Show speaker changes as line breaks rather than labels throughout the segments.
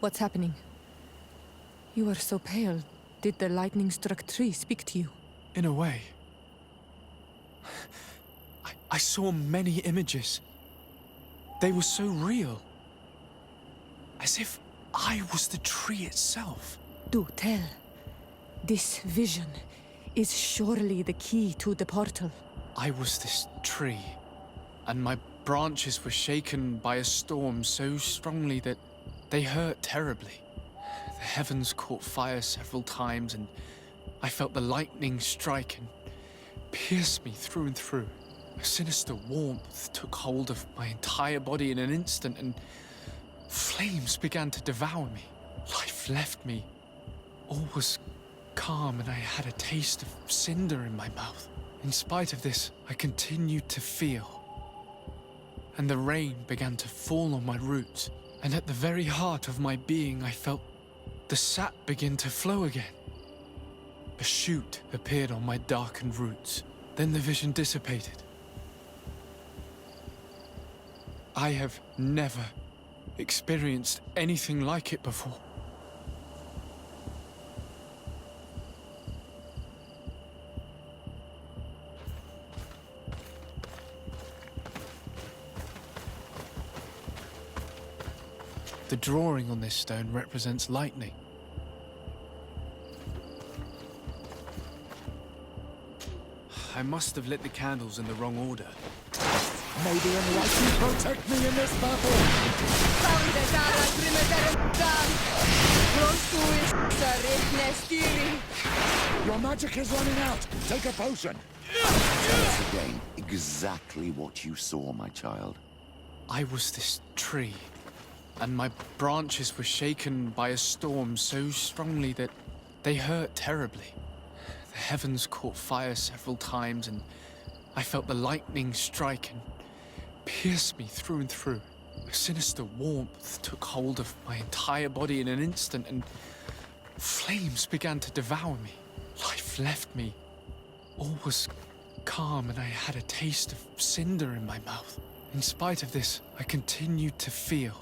What's happening? You are so pale. Did the lightning-struck tree speak to you?
In a way. I saw many images. They were so real. As if I was the tree itself.
Do tell. This vision is surely the key to the portal.
I was this tree, and my branches were shaken by a storm so strongly that they hurt terribly. The heavens caught fire several times, and I felt the lightning strike and pierce me through and through. A sinister warmth took hold of my entire body in an instant, and flames began to devour me. Life left me. All was calm, and I had a taste of cinder in my mouth. In spite of this, I continued to feel. And the rain began to fall on my roots, and at the very heart of my being, I felt the sap begin to flow again. A shoot appeared on my darkened roots. Then the vision dissipated. I have never experienced anything like it before. The drawing on this stone represents lightning. I must have lit the candles in the wrong order.
Maybe enlighten protect me in this battle! Your magic is running out! Take a potion!
Tell us again exactly what you saw, my child.
I was this tree, and my branches were shaken by a storm so strongly that they hurt terribly. The heavens caught fire several times, and I felt the lightning strike and pierce me through and through. A sinister warmth took hold of my entire body in an instant, and flames began to devour me. Life left me. All was calm, and I had a taste of cinder in my mouth. In spite of this, I continued to feel.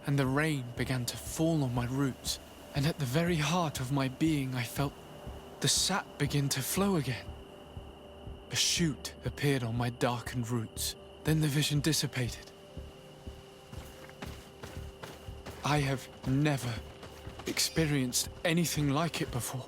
And the rain began to fall on my roots, and at the very heart of my being, I felt the sap begin to flow again. A shoot appeared on my darkened roots. Then the vision dissipated. I have never experienced anything like it before.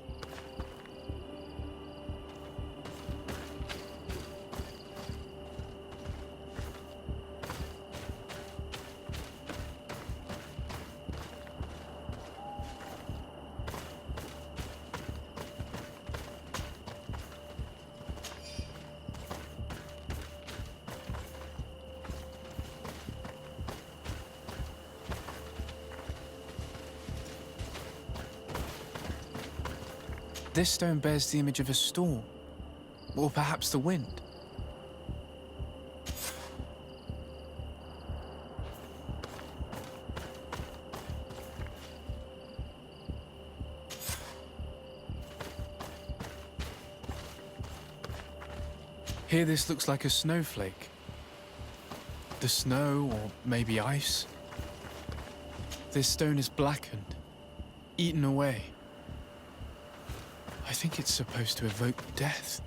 This stone bears the image of a storm, or perhaps the wind. Here this looks like a snowflake. The snow, or maybe ice. This stone is blackened, eaten away. I think it's supposed to evoke death.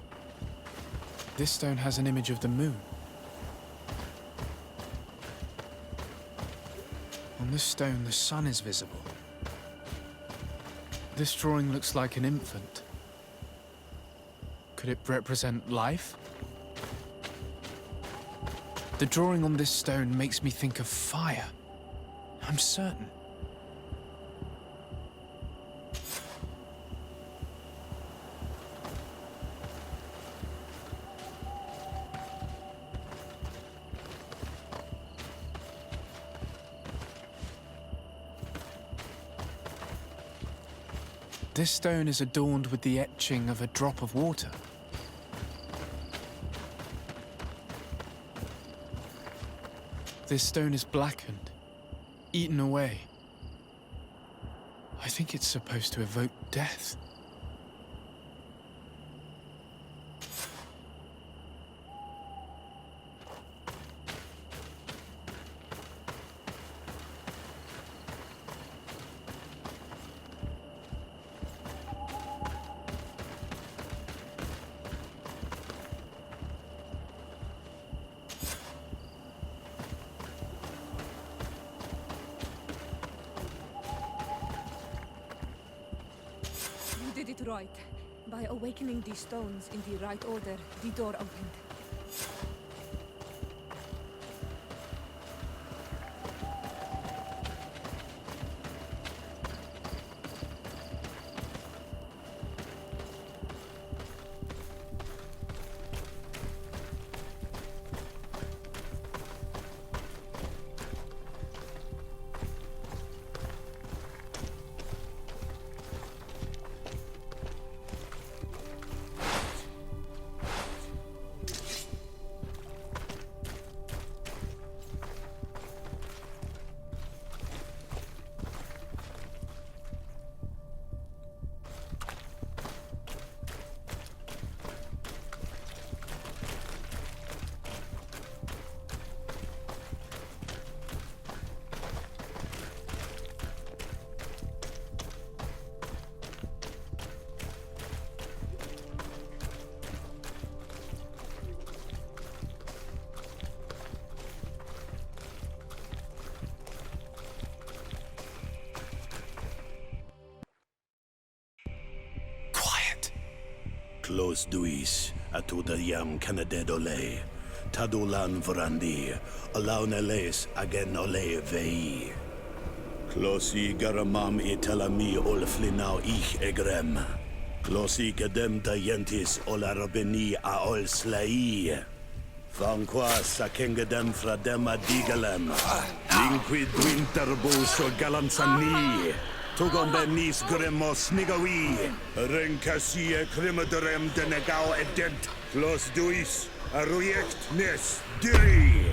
This stone has an image of the moon. On this stone, the sun is visible. This drawing looks like an infant. Could it represent life? The drawing on this stone makes me think of fire. I'm certain. This stone is adorned with the etching of a drop of water. This stone is blackened, eaten away. I think it's supposed to evoke death.
it right. By awakening these stones in the right order, the door opened.
Close duis, atuda yam canadedole, tadulan vrandi, alauneles agen ole vei. Closi garamam italami olflinau ich egrem. Closi gedem dayentis olarabeni a ol slai. Vanqua sakengedem fradema digalem. Linquid winterbus o galansani. Tugondenis gremos nigawi. Renkasie krimaderem denegau edent. Clos duis, aruject nes diri.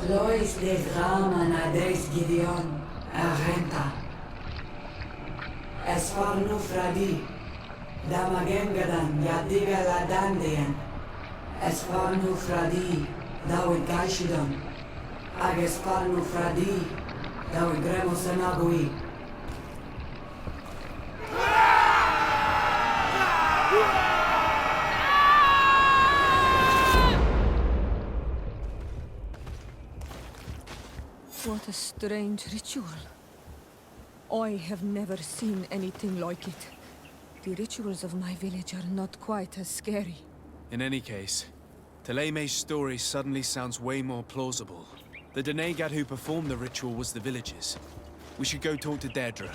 Lois des Raman ades Gideon, Arenta. Esparnu fradi, Damagengadan, Yadiga la Dandean. Esparnu fradi, Dawid Gaishidon. Agesparnu fradi, Dawid Gremos Anagui.
What a strange ritual. I have never seen anything like it. The rituals of my village are not quite as scary.
In any case, Teleme's story suddenly sounds way more plausible. The Denegad who performed the ritual was the villagers. We should go talk to Deirdre.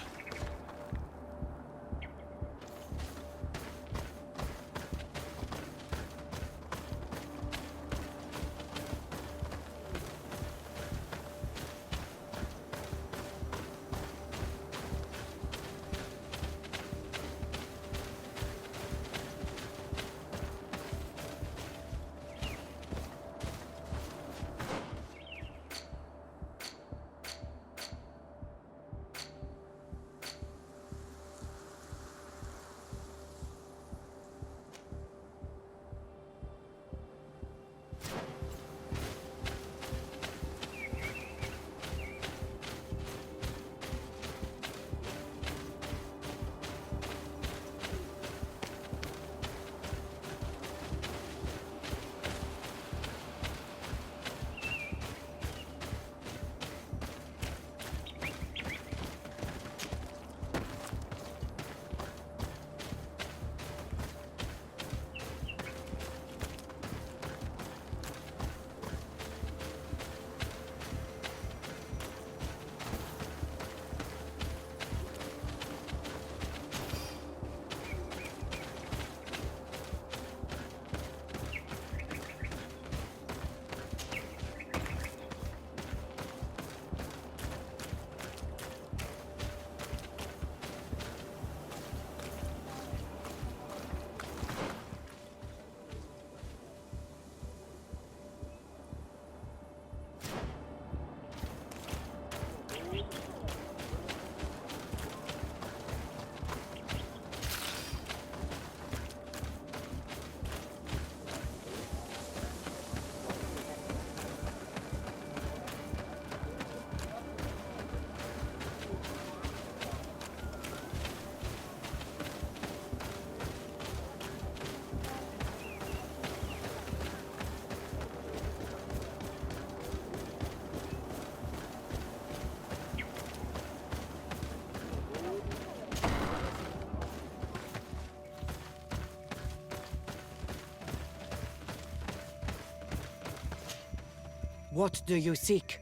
What do you seek?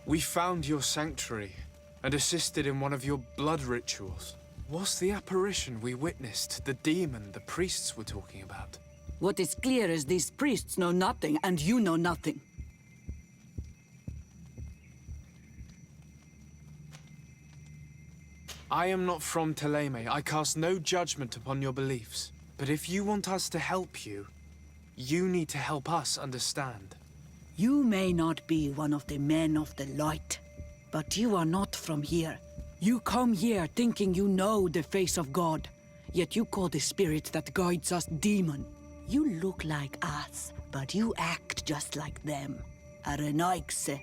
We found your sanctuary and assisted in one of your blood rituals. Was the apparition we witnessed the demon the priests were talking about?
What is clear is these priests know nothing, and you know nothing.
I am not from Teleme. I cast no judgment upon your beliefs. But if you want us to help you, you need to help us understand.
You may not be one of the men of the light, but you are not from here. You come here thinking you know the face of God, yet you call the spirit that guides us demon. You look like us, but you act just like them. A Renoixe,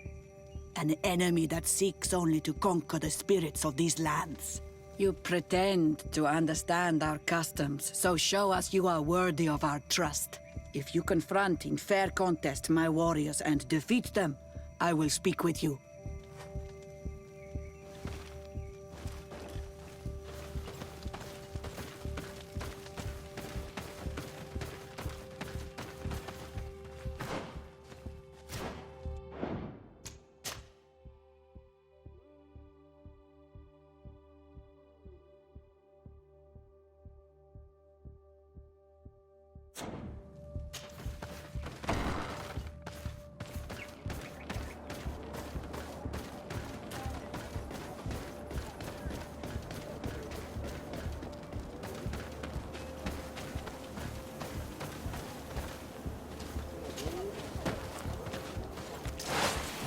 an enemy that seeks only to conquer the spirits of these lands. You pretend to understand our customs, so show us you are worthy of our trust. If you confront in fair contest my warriors and defeat them, I will speak with you.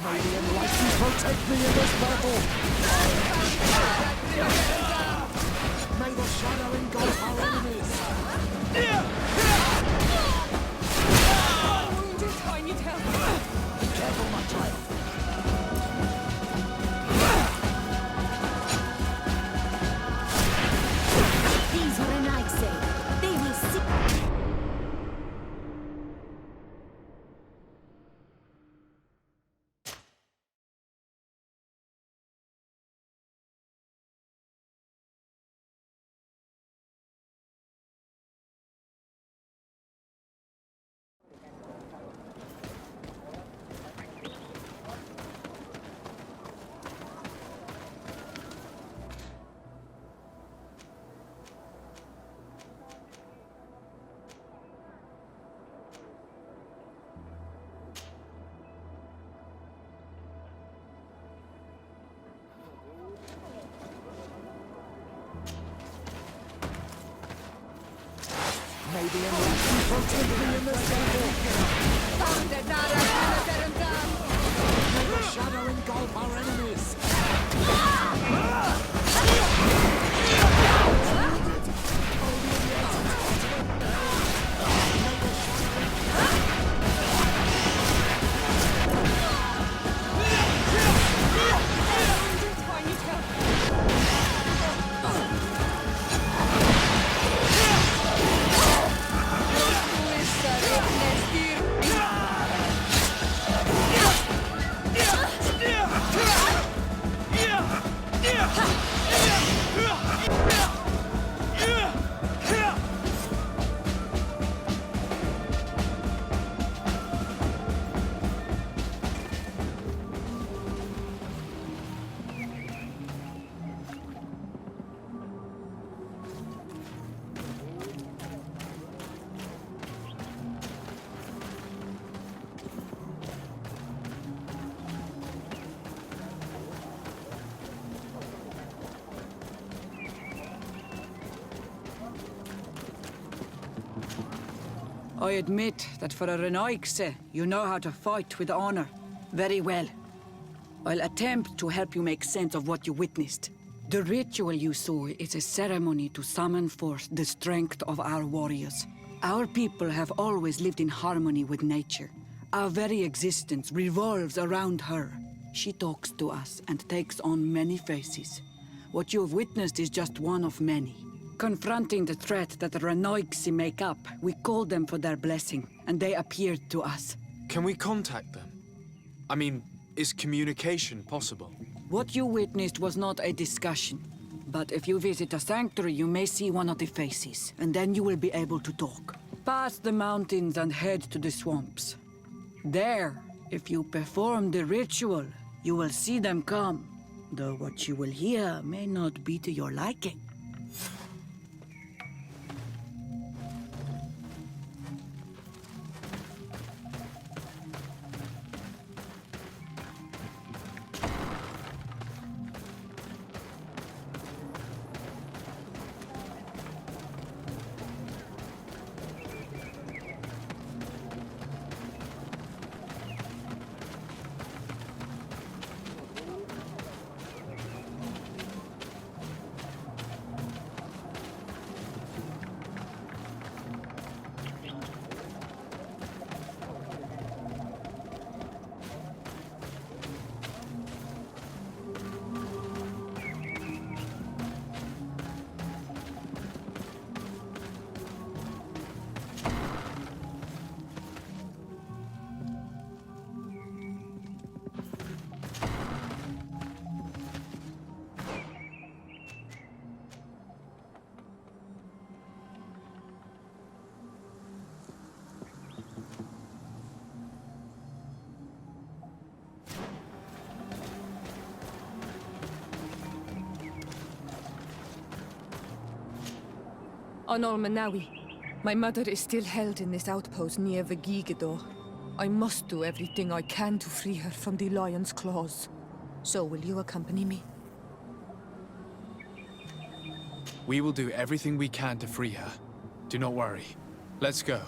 May the enlightened protect me in this battle! May the shadow engulf our enemies!
I'm wounded. I need help.
Be careful, my child!
These are an Ike. They will see.
May the enlightened protect me in this battle! May the shadow engulf our enemies!
I need help.
I admit that for a Renoixe, you know how to fight with honor. Very well. I'll attempt to help you make sense of what you witnessed. The ritual you saw is a ceremony to summon forth the strength of our warriors. Our people have always lived in harmony with nature. Our very existence revolves around her. She talks to us and takes on many faces. What you have witnessed is just one of many. Confronting the threat that the Renoixe make up, we called them for their blessing, and they appeared to us.
Can we contact them? I mean, is communication possible?
What you witnessed was not a discussion. But if you visit a sanctuary, you may see one of the faces, and then you will be able to talk. Past the mountains and head to the swamps. There, if you perform the ritual, you will see them come. Though what you will hear may not be to your liking.
On Olmanawi, my mother is still held in this outpost near Vigigado. I must do everything I can to free her from the lion's claws. So will you accompany me?
We will do everything we can to free her. Do not worry. Let's go.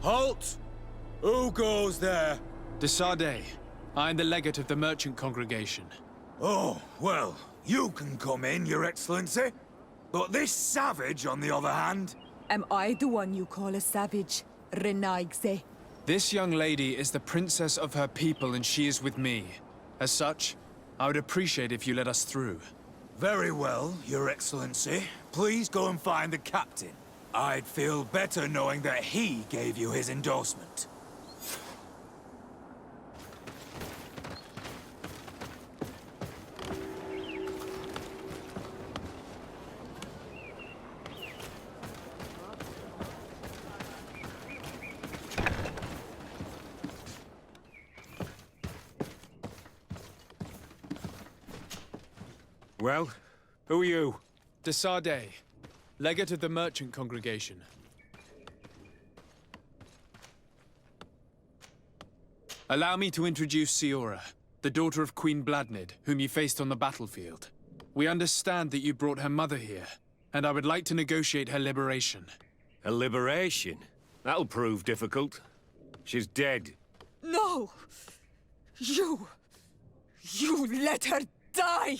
Halt! Who goes there?
De Sardet. I am the legate of the merchant congregation.
Oh, well, you can come in, Your Excellency. But this savage, on the other hand...
Am I the one you call a savage, Renaigse?
This young lady is the princess of her people and she is with me. As such, I would appreciate if you let us through.
Very well, Your Excellency. Please go and find the captain. I'd feel better knowing that he gave you his endorsement.
Well, who are you?
De Sardet, legate of the merchant congregation. Allow me to introduce Siora, the daughter of Queen Bladnid, whom you faced on the battlefield. We understand that you brought her mother here, and I would like to negotiate her liberation.
A liberation? That'll prove difficult. She's dead.
No! You let her die!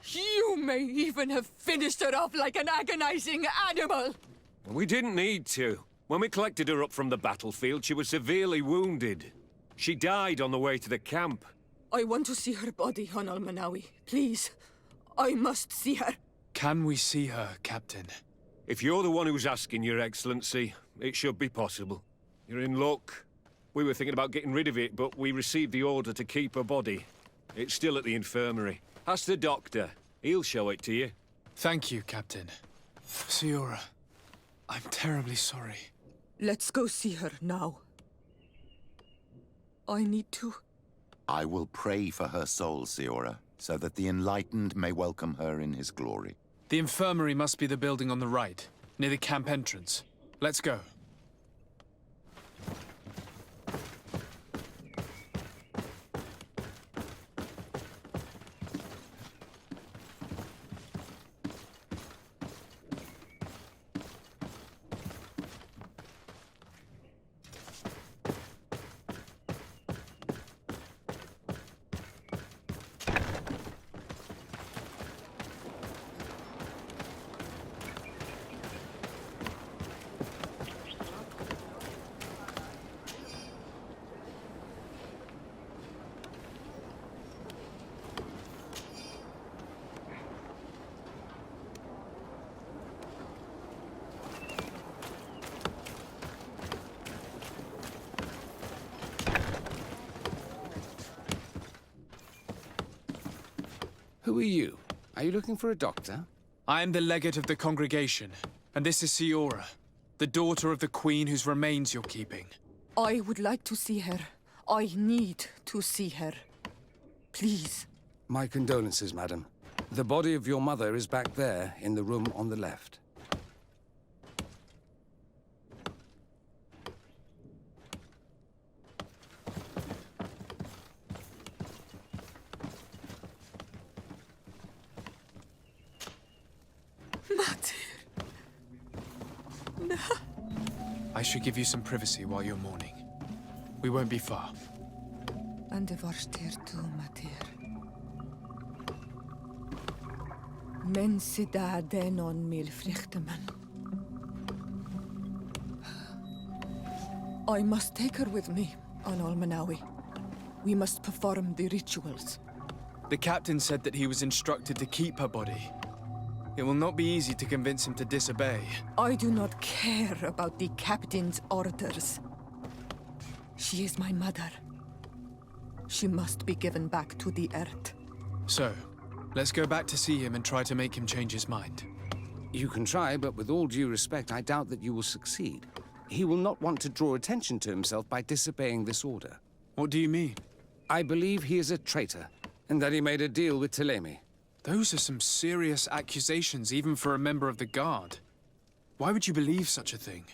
You may even have finished her off like an agonizing animal!
We didn't need to. When we collected her up from the battlefield, she was severely wounded. She died on the way to the camp.
I want to see her body, Honor Manawi. Please. I must see her.
Can we see her, Captain?
If you're the one who's asking, Your Excellency, it should be possible. You're in luck. We were thinking about getting rid of it, but we received the order to keep her body. It's still at the infirmary. Ask the doctor. He'll show it to you.
Thank you, Captain. Siora, I'm terribly sorry.
Let's go see her now. I need to.
I will pray for her soul, Siora, so that the enlightened may welcome her in his glory.
The infirmary must be the building on the right, near the camp entrance. Let's go.
Who are you? Are you looking for a doctor?
I am the legate of the congregation, and this is Siora, the daughter of the queen whose remains you're keeping.
I would like to see her. I need to see her. Please.
My condolences, madam. The body of your mother is back there, in the room on the left.
I should give you some privacy while you're mourning. We won't be far.
And the varstir tu matir. Men sida denon mil frichtemmen. I must take her with me, on Almanawi. We must perform the rituals.
The captain said that he was instructed to keep her body. It will not be easy to convince him to disobey.
I do not care about the captain's orders. She is my mother. She must be given back to the earth.
So, let's go back to see him and try to make him change his mind.
You can try, but with all due respect, I doubt that you will succeed. He will not want to draw attention to himself by disobeying this order.
What do you mean?
I believe he is a traitor, and that he made a deal with Telemi.
Those are some serious accusations, even for a member of the Guard. Why would you believe such a thing?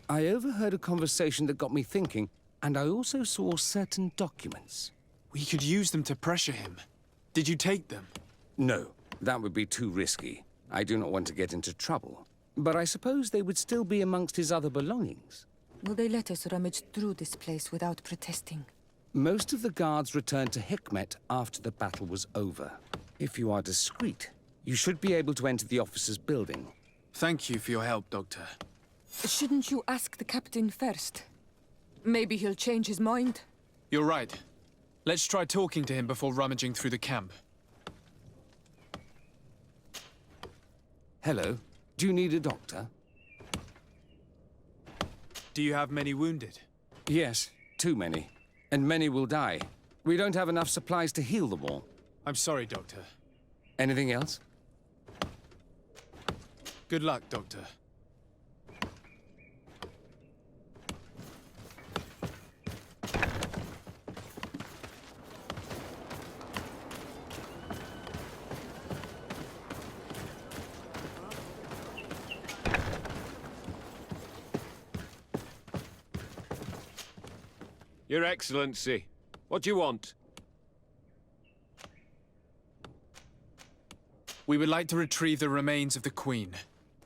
I overheard a conversation that got me thinking, and I also saw certain documents.
We could use them to pressure him. Did you take them?
No, that would be too risky. I do not want to get into trouble. But I suppose they would still be amongst his other belongings.
Will they let us rummage through this place without protesting?
Most of the guards returned to Hikmet after the battle was over. If you are discreet, you should be able to enter the officers' building.
Thank you for your help, Doctor.
Shouldn't you ask the captain first? Maybe he'll change his mind.
You're right. Let's try talking to him before rummaging through the camp.
Hello. Do you need a doctor?
Do you have many wounded?
Yes, too many. And many will die. We don't have enough supplies to heal them all.
I'm sorry, Doctor.
Anything else?
Good luck, Doctor.
Your Excellency, what do you want?
We would like to retrieve the remains of the Queen.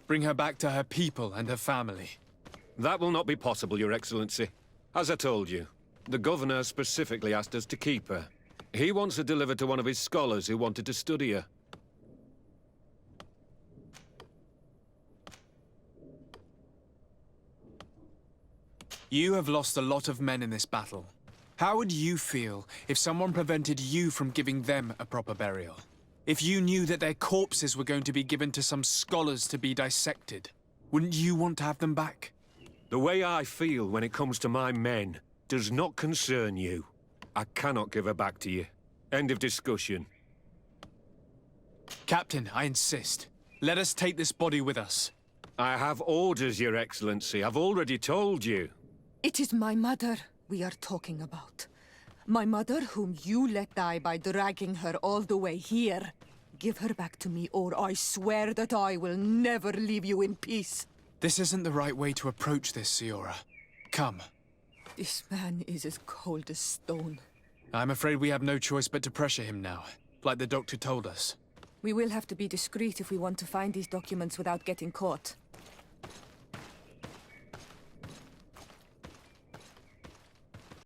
Bring her back to her people and her family.
That will not be possible, Your Excellency. As I told you, the Governor specifically asked us to keep her. He wants her delivered to one of his scholars who wanted to study her.
You have lost a lot of men in this battle. How would you feel if someone prevented you from giving them a proper burial? If you knew that their corpses were going to be given to some scholars to be dissected, wouldn't you want to have them back?
The way I feel when it comes to my men does not concern you. I cannot give her back to you. End of discussion.
Captain, I insist. Let us take this body with us.
I have orders, Your Excellency. I've already told you.
It is my mother we are talking about. My mother, whom you let die by dragging her all the way here. Give her back to me, or I swear that I will never leave you in peace.
This isn't the right way to approach this, Siora. Come.
This man is as cold as stone.
I'm afraid we have no choice but to pressure him now, like the doctor told us.
We will have to be discreet if we want to find these documents without getting caught.